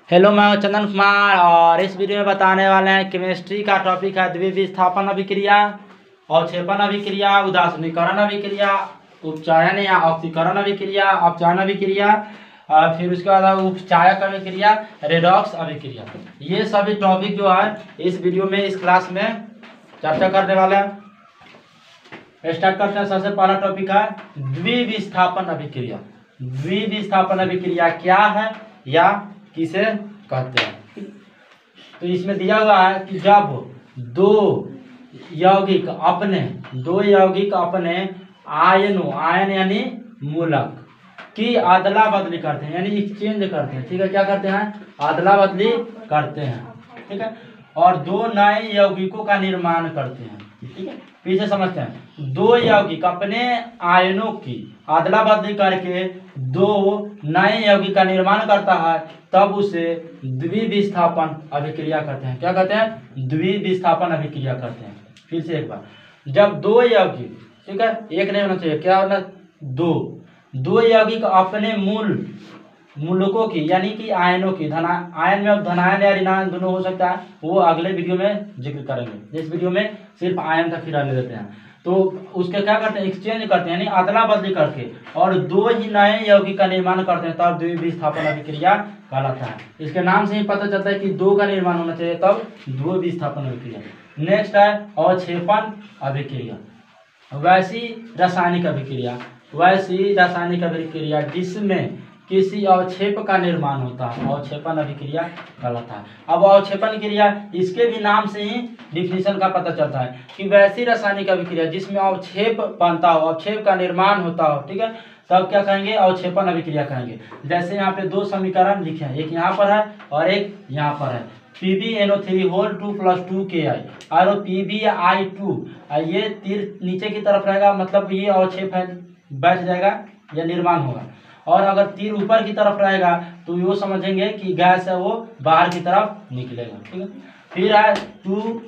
Hello, मैं हूं चंदन कुमार और इस वीडियो में बताने वाले हैं केमिस्ट्री का टॉपिक है द्विविस्थापन अभिक्रिया, अवक्षेपण अभिक्रिया, उदासीनीकरण अभिक्रिया, उपचयन या ऑक्सीकरण अभिक्रिया, अपचयन अभिक्रिया, फिर उसके बाद उपचायक अभिक्रिया, रेडॉक्स अभिक्रिया। ये सभी टॉपिक जो है इस वीडियो में इस क्लास में चर्चा करने वाले हैं। स्टार्ट करते हैं। सबसे पहला टॉपिक है द्विविस्थापन अभिक्रिया। द्विविस्थापन अभिक्रिया क्या है या किसे कहते हैं? तो इसमें दिया हुआ है कि जब दो यौगिक अपने आयन यानी मूलक की अदला बदली करते हैं, यानी एक्सचेंज करते हैं। ठीक है, क्या करते हैं? अदला बदली करते हैं। ठीक है, और दो नए यौगिकों का निर्माण करते हैं। ठीक है, पीछे समझते हैं। दो यौगिक अपने आयनों की अदला बदली करके दो नए यौगिक का निर्माण करता है, तब उसे द्विविस्थापन अभिक्रिया कहते हैं। क्या कहते हैं? द्विविस्थापन अभिक्रिया कहते हैं। फिर से एक बार, जब दो यौगिक, ठीक है, एक नहीं होना चाहिए, क्या होना? दो यौगिक अपने मूलकों की यानी कि आयनों की, आयन में अब धनायन या ऋणायन दोनों हो सकता है, वो अगले वीडियो में जिक्र करेंगे। इस वीडियो में सिर्फ आयन तक ही रहने देते हैं। तो उसके क्या करते हैं? एक्सचेंज करते हैं, यानी अदला बदली करके, और दो ही नए यौगिक का निर्माण करते हैं, तब द्विविस्थापन अभिक्रिया कहलाता है। इसके नाम से ही पता चलता है कि दो का निर्माण होना चाहिए, तब द्विविस्थापन अभिक्रिया। नेक्स्ट है अवक्षेपण अभिक्रिया। वैसी रासायनिक अभिक्रिया जिसमें किसी अवक्षेप का निर्माण होता है, अवक्षेपण अभिक्रिया कहलाता है। अब अवक्षेपण क्रिया, इसके भी नाम से ही डिफिनीशन का पता चलता है कि वैसी रासायनिक अभिक्रिया जिसमें अवक्षेप बनता हो, अवक्षेप का निर्माण होता हो, ठीक है, तब क्या कहेंगे? अवक्षेपण अभिक्रिया कहेंगे। जैसे यहाँ पे दो समीकरण लिखे हैं, एक यहाँ पर है और एक यहाँ पर है। PbNO3 होल 2 + 2Ki और PbI2, ये तीर नीचे की तरफ रहेगा, मतलब ये अवक्षेप है, बैठ जाएगा या निर्माण होगा। और अगर तीर ऊपर की तरफ रहेगा तो वो समझेंगे कि गैस है, वो बाहर की तरफ निकलेगा। ठीक है, फिर है 2,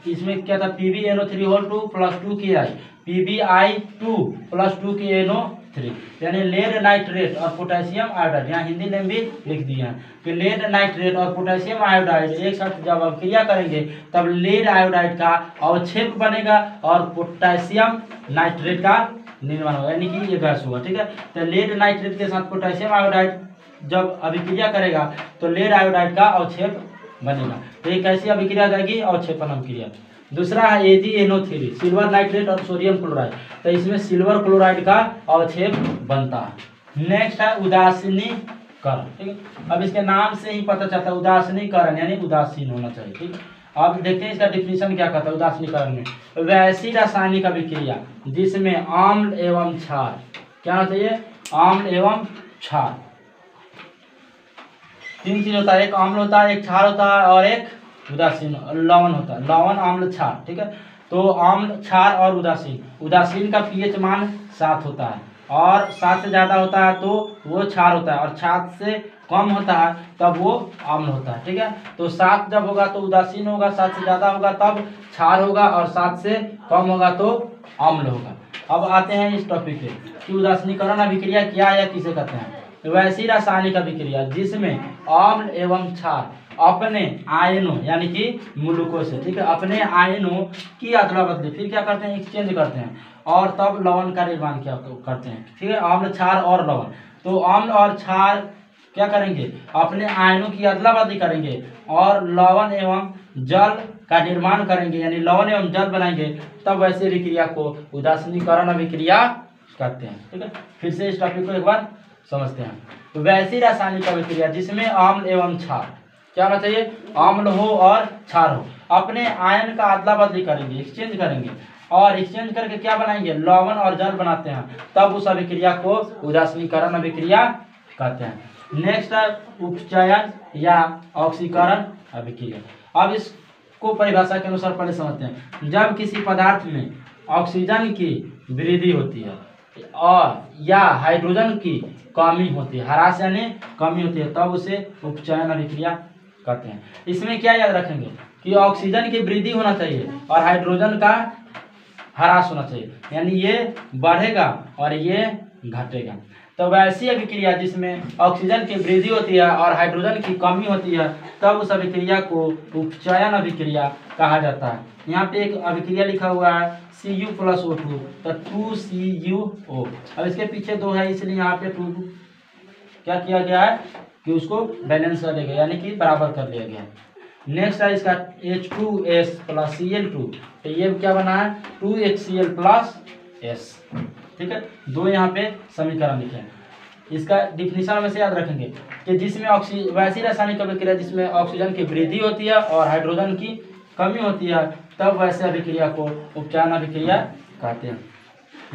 इसमें क्या था? PbNO3 whole 2 + 2Ki, PbI2 + 2KNO3, यानी लेड नाइट्रेट और पोटेशियम आयोडाइड। यहाँ हिंदी में भी लिख दिए हैं कि लेड नाइट्रेट और पोटेशियम आयोडाइड एक साथ जब अभिक्रिया करेंगे, तब लेड आयोडाइड का अवक्षेप बनेगा और पोटेशियम नाइट्रेट का निर्माण होगा, यानी कि ये गैस होगा। ठीक है, तो लेड नाइट्रेट के साथ पोटेशियम आयोडाइड जब अभिक्रिया करेगा तो लेड आयोडाइड का अवक्षेप बनेगा। तो ये कैसी अभिक्रिया जाएगी? अवक्षेपण अभिक्रिया। दूसरा है AgNO3, सिल्वर नाइट्रेट और सोडियम क्लोराइड, तो इसमें सिल्वर क्लोराइड का अवक्षेप बनता है। नेक्स्ट है उदासीनीकरण। ठीक है, अब इसके नाम से ही पता चलता है उदासीनीकरण यानी उदासीन होना चाहिए। ठीक है, अब देखते हैं इसका डिफिनीशन क्या कहता है। उदासीनीकरण में वैसी रासायनिक अभिक्रिया जिसमें आम्ल एवं क्षार, क्या होना चाहिए? आम्ल एवं क्षार, तीन चीज होता है, एक आम्ल होता है, एक क्षार होता है और एक उदासीन लवण होता है। लवण, आम्ल, क्षार। ठीक है, तो आम्ल, क्षार और उदासीन का pH मान 7 होता है, और 7 से ज्यादा होता है तो वो क्षार होता है, और 7 से कम होता है तब वो आम्ल होता है। ठीक है, तो 7 जब होगा तो उदासीन होगा, 7 से ज्यादा होगा तब क्षार होगा, और 7 से कम होगा तो आम्ल होगा। अब आते हैं इस टॉपिक पे कि उदासीनीकरण अभिक्रिया क्या है या किसे कहते हैं। वैसी रासायनिक अभिक्रिया जिसमें आम्ल एवं क्षार अपने आयनों यानी कि मूलकों से, ठीक है, अपने आयनों की अदला बदली, फिर क्या करते हैं? एक्सचेंज करते हैं, और तब लवण का निर्माण क्या करते हैं। ठीक है, आम्ल, क्षार और लवण। तो आम्ल और क्षार क्या करेंगे? अपने आयनों की अदला बदली करेंगे और लवण एवं जल का निर्माण करेंगे, यानी लवण एवं जल बनाएंगे, तब वैसे अभिक्रिया को उदासीनीकरण अभिक्रिया कहते हैं। ठीक है, फिर से इस टॉपिक को एक बार समझते हैं। तो वैसी रासायनिक अभिक्रिया जिसमें आम्ल एवं क्षार, क्या होना चाहिए? आम्ल हो और क्षार हो, अपने आयन का अदला बदली करेंगे, एक्सचेंज करेंगे, और एक्सचेंज करके क्या बनाएंगे? लवण और जल बनाते हैं, तब उस अभिक्रिया को उदासीनीकरण अभिक्रिया कहते हैं। नेक्स्ट है उपचयन या ऑक्सीकरण अभिक्रिया। अब इसको परिभाषा के अनुसार पहले समझते हैं। जब किसी पदार्थ में ऑक्सीजन की वृद्धि होती है और या हाइड्रोजन की कमी होती है, ह्रास यानी कमी होती है, तब उसे उपचयन अभिक्रिया कहते हैं। इसमें क्या याद रखेंगे कि ऑक्सीजन की वृद्धि होना चाहिए और हाइड्रोजन का ह्रास होना चाहिए, यानी ये बढ़ेगा और ये घटेगा, तो वैसी अभिक्रिया जिसमें ऑक्सीजन की वृद्धि होती है और हाइड्रोजन की कमी होती है, तब उस अभिक्रिया को उपचयन अभिक्रिया कहा जाता है। यहाँ पे एक अभिक्रिया लिखा हुआ है Cu+O2, तो 2CuO। अब इसके पीछे 2 है, इसलिए यहाँ पे 2 क्या किया गया है कि उसको बैलेंस कर लिया गया, यानी कि बराबर कर लिया गया। नेक्स्ट है इसका H2S + Cl2, तो ये क्या बना है 2HCl+S। ठीक है, 2 यहाँ पे समीकरण लिखे हैं। इसका डिफिनीशन में से याद रखेंगे कि जिसमें वैसी रासायनिक अभिक्रिया जिसमें ऑक्सीजन की वृद्धि होती है और हाइड्रोजन की कमी होती है, तब वैसे अभिक्रिया को उपचयन अभिक्रिया कहते हैं।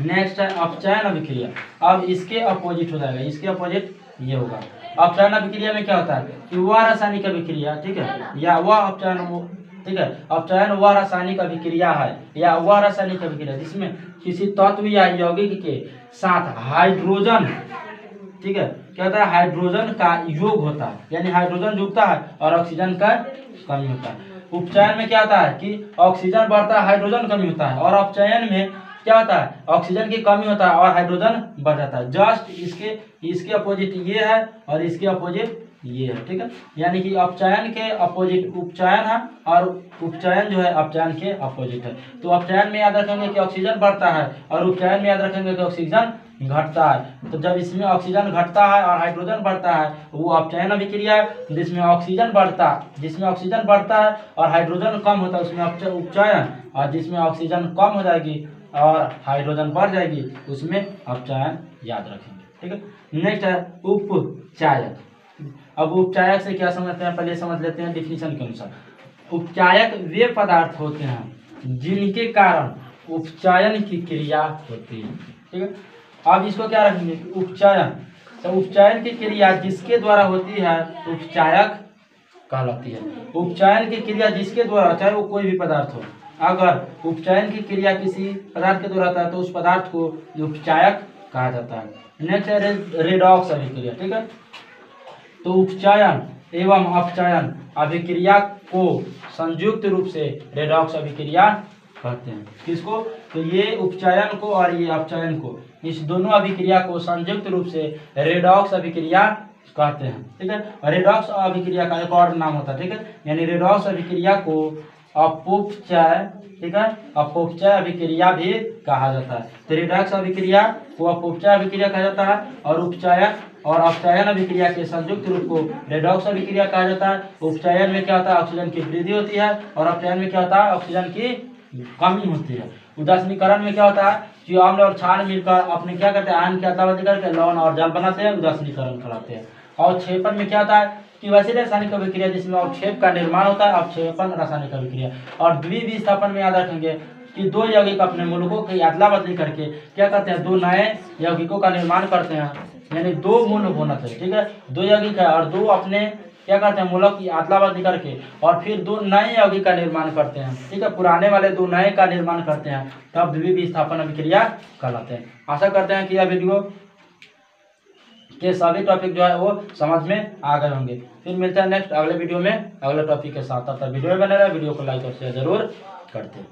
नेक्स्ट है अपचयन अभिक्रिया। अब इसके अपोजिट हो जाएगा, इसके अपोजिट ये होगा। अपचयन अभिक्रिया में क्या होता है कि वह रासायनिक अभिक्रिया, ठीक है, या वह अपचयन, ठीक है, अपचयन वह रासायनिक अभिक्रिया है या वह रासायनिक अभिक्रिया जिसमें किसी तत्व या यौगिक के साथ हाइड्रोजन, ठीक है, क्या होता है हाइड्रोजन का योग होता है, यानी हाइड्रोजन जुड़ता है और ऑक्सीजन का कमी होता है। उपचयन में क्या होता है कि ऑक्सीजन बढ़ता है, हाइड्रोजन कमी होता है, और अपचयन में क्या होता है ऑक्सीजन की कमी होता है और हाइड्रोजन बढ़ जाता है। जस्ट इसके अपोजिट ये है और इसके अपोजिट ये है, ठीक है, यानी कि अपचयन के अपोजिट उपचयन है और उपचयन जो है अपचयन के अपोजिट है। तो अपचयन में याद रखेंगे कि ऑक्सीजन बढ़ता है और उपचयन में याद रखेंगे कि ऑक्सीजन घटता है। तो जब इसमें ऑक्सीजन घटता है और हाइड्रोजन बढ़ता है, वो अपचयन अभिक्रिया है। जिसमें ऑक्सीजन बढ़ता है और हाइड्रोजन कम होता है उसमें उपचयन, और जिसमें ऑक्सीजन कम हो जाएगी और हाइड्रोजन बढ़ जाएगी उसमें अपचयन याद रखेंगे। ठीक है, नेक्स्ट है उपचायक। अब उपचायक से क्या समझते हैं, पहले समझ लेते हैं डिफिनीशन के अनुसार। उपचायक वे पदार्थ होते हैं जिनके कारण उपचयन की क्रिया होती है। ठीक है, अब इसको क्या रखेंगे उपचयन, तो उपचयन की क्रिया जिसके द्वारा होती है उपचायक कहलाती है। उपचयन की क्रिया जिसके द्वारा, चाहे वो कोई भी पदार्थ हो, अगर उपचयन की क्रिया किसी पदार्थ के द्वारा होता है तो उस पदार्थ को उपचायक कहा जाता है। नेक्स्ट है रेडॉक्स अभिक्रिया। ठीक है, तो उपचयन एवं अपचयन अभिक्रिया को संयुक्त रूप से रेडॉक्स अभिक्रिया कहते हैं। किसको, तो ये उपचयन को और ये अपचयन को, इस दोनों अभिक्रिया को संयुक्त रूप से रेडॉक्स अभिक्रिया कहते हैं। ठीक है, रेडॉक्स अभिक्रिया का एक और नाम होता है। ठीक है, यानी रेडॉक्स अभिक्रिया को अपोपचय, ठीक है, अपोपचय अभिक्रिया भी कहा जाता है। तो रेडॉक्स अभिक्रिया को अपोपचय अभिक्रिया कहा जाता है और उपचयन और अपचयन अभिक्रिया के संयुक्त रूप को रेडॉक्स अभिक्रिया कहा जाता है। उपचयन में क्या होता है ऑक्सीजन की वृद्धि होती है और अपचयन में क्या होता है ऑक्सीजन की कमी होती है। उदासीनीकरण में क्या होता है कि अम्ल और क्षार मिलकर अपने क्या करते हैं आयन की अदला बदली करके लवण और जल बनाते हैं, उदासीनीकरण कहलाते हैं। और क्षेपण में क्या होता है कि वैसी रासायनिक अभिक्रिया जिसमें अवक्षेप का निर्माण होता है, अवक्षेपण रासायनिक अभिक्रिया। और द्विविस्थापन में याद रखेंगे कि दो यौगिक अपने मूलकों की अदला बदली करके क्या करते हैं दो नए यौगिकों का निर्माण करते हैं, यानी दो मूल होना चाहिए। ठीक है, दो यौगिक है और दो अपने क्या करते हैं मूलक की अदला बदली करके और फिर दो नए यौगिक का निर्माण करते हैं। ठीक है, पुराने वाले दो नए का निर्माण करते हैं, तब द्विविस्थापन अभिक्रिया कहलाते हैं। आशा करते हैं कि यह वीडियो के सभी टॉपिक जो है वो समझ में आ गए होंगे। फिर मिलते हैं नेक्स्ट अगले वीडियो में अगले टॉपिक के साथ। तब तक वीडियो में बने रहे, वीडियो को लाइक और शेयर जरूर करते हैं।